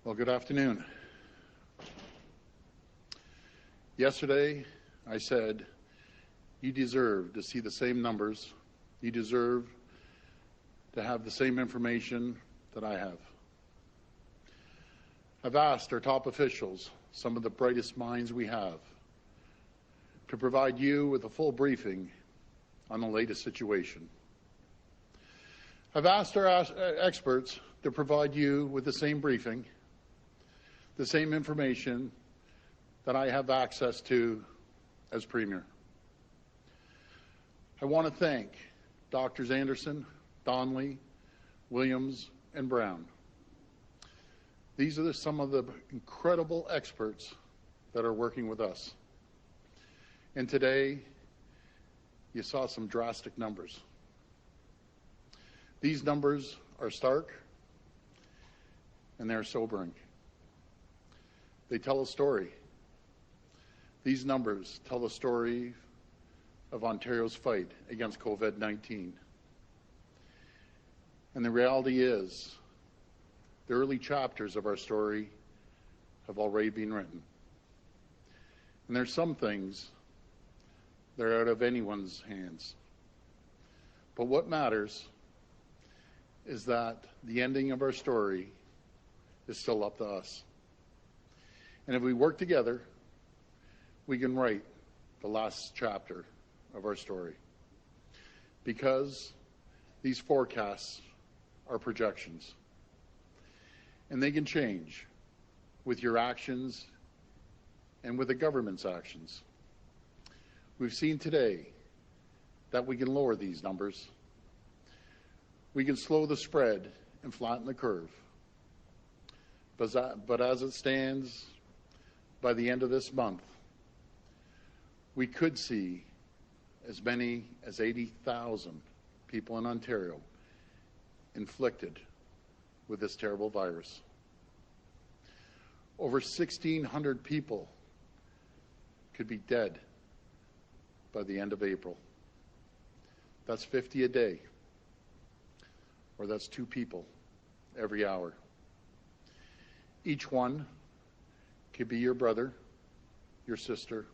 Well, good afternoon. Yesterday, I said, you deserve to see the same numbers. You deserve to have the same information that I have. I've asked our top officials, some of the brightest minds we have, to provide you with a full briefing on the latest situation. I've asked our experts to provide you with the same briefing, the same information that I have access to as Premier. I want to thank Drs. Anderson, Donnelly, Williams, and Brown. These are some of the incredible experts that are working with us. And today, you saw some drastic numbers. These numbers are stark, and they're sobering. They tell a story. These numbers tell the story of Ontario's fight against COVID-19. And the reality is, the early chapters of our story have already been written. And there's some things that are out of anyone's hands. But what matters is that the ending of our story is still up to us. And if we work together, we can write the last chapter of our story. Because these forecasts are projections. And they can change with your actions and with the government's actions. We've seen today that we can lower these numbers. We can slow the spread and flatten the curve. But as it stands, by the end of this month, we could see as many as 80,000 people in Ontario inflicted with this terrible virus. Over 1,600 people could be dead by the end of April. That's 50 a day, or that's 2 people every hour. Each one could be your brother, your sister,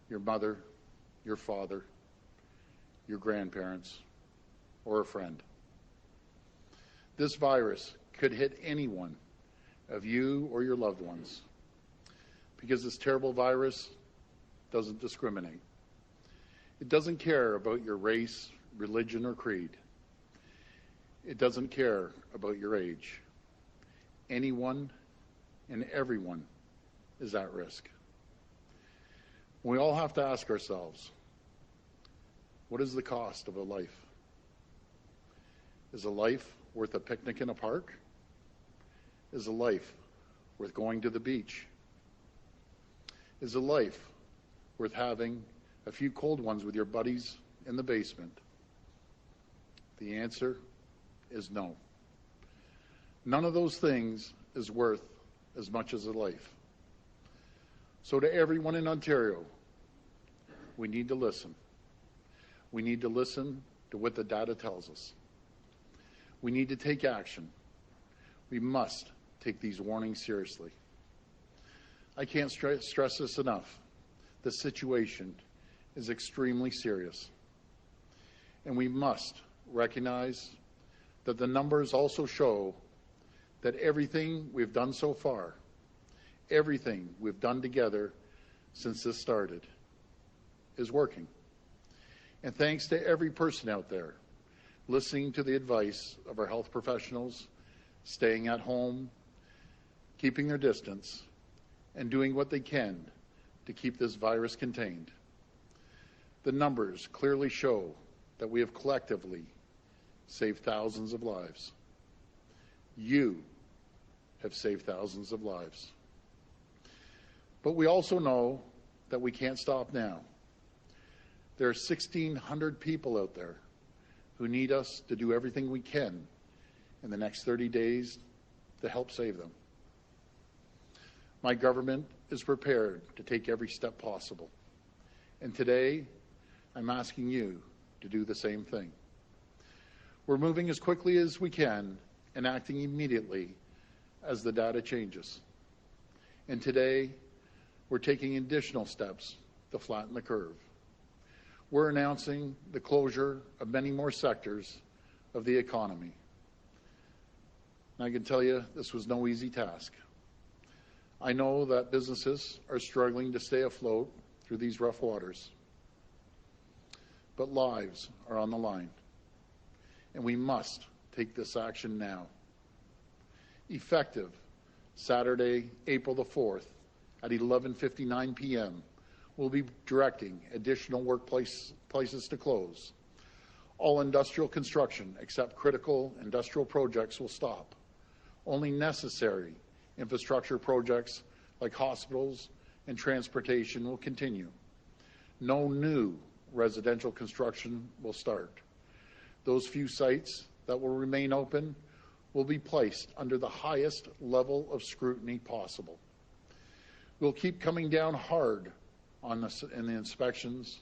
your mother, your father, your grandparents, or a friend. This virus could hit any one of you or your loved ones, because this terrible virus doesn't discriminate. It doesn't care about your race, religion, or creed. It doesn't care about your age. Anyone and everyone is at risk. We all have to ask ourselves, what is the cost of a life? Is a life worth a picnic in a park? Is a life worth going to the beach? Is a life worth having a few cold ones with your buddies in the basement? The answer is no. None of those things is worth as much as a life. So to everyone in Ontario, we need to listen. We need to listen to what the data tells us. We need to take action. We must take these warnings seriously. I can't stress this enough. The situation is extremely serious. And we must recognize that the numbers also show that everything we've done so far, everything we've done together since this started, is working. And thanks to every person out there listening to the advice of our health professionals, staying at home, keeping their distance, and doing what they can to keep this virus contained. The numbers clearly show that we have collectively saved thousands of lives. You have saved thousands of lives. But we also know that we can't stop now. There are 1,600 people out there who need us to do everything we can in the next 30 days to help save them. My government is prepared to take every step possible. And today, I'm asking you to do the same thing. We're moving as quickly as we can and acting immediately as the data changes. And today, we're taking additional steps to flatten the curve. We're announcing the closure of many more sectors of the economy. And I can tell you, this was no easy task. I know that businesses are struggling to stay afloat through these rough waters. But lives are on the line, and we must take this action now. Effective Saturday, April the 4th at 11:59 p.m., we'll be directing additional workplaces to close. All industrial construction except critical industrial projects will stop. Only necessary infrastructure projects like hospitals and transportation will continue. No new residential construction will start. Those few sites that will remain open will be placed under the highest level of scrutiny possible. We'll keep coming down hard on in the inspections.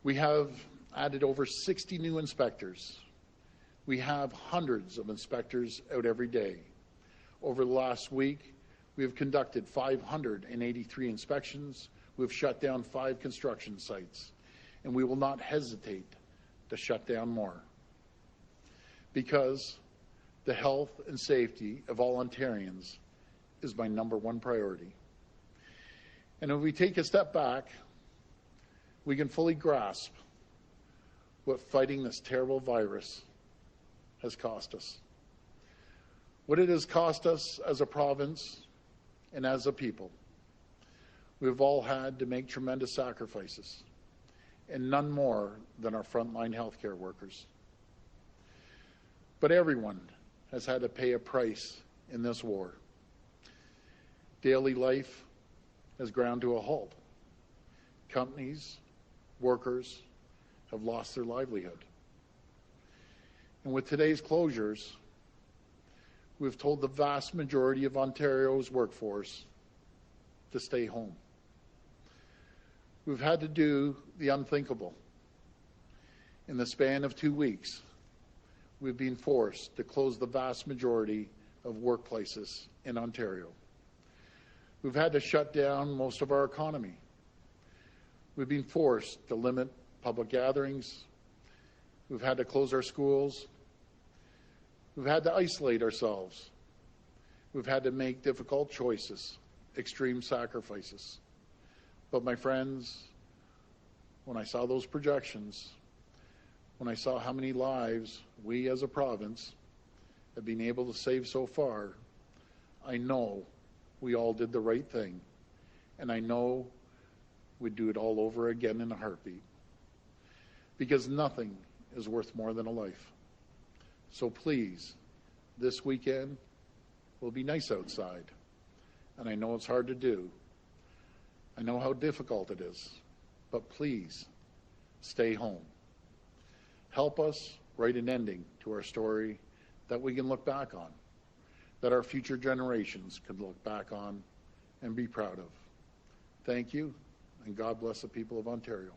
We have added over 60 new inspectors. We have hundreds of inspectors out every day. Over the last week, we have conducted 583 inspections. We've shut down 5 construction sites, and we will not hesitate to shut down more, because the health and safety of all Ontarians is my #1 priority. And if we take a step back, we can fully grasp what fighting this terrible virus has cost us. What it has cost us as a province and as a people. We've all had to make tremendous sacrifices, and none more than our frontline healthcare workers. But everyone has had to pay a price in this war. Daily life has ground to a halt. Companies, workers have lost their livelihood. And with today's closures, we've told the vast majority of Ontario's workforce to stay home. We've had to do the unthinkable. In the span of 2 weeks, we've been forced to close the vast majority of workplaces in Ontario. We've had to shut down most of our economy. We've been forced to limit public gatherings. We've had to close our schools. We've had to isolate ourselves. We've had to make difficult choices, extreme sacrifices. But my friends, when I saw those projections, when I saw how many lives we as a province have been able to save so far, I know we all did the right thing, and I know we'd do it all over again in a heartbeat. Because nothing is worth more than a life. So please, this weekend will be nice outside, and I know it's hard to do. I know how difficult it is, but please stay home. Help us write an ending to our story that we can look back on, that our future generations can look back on and be proud of. Thank you, and God bless the people of Ontario.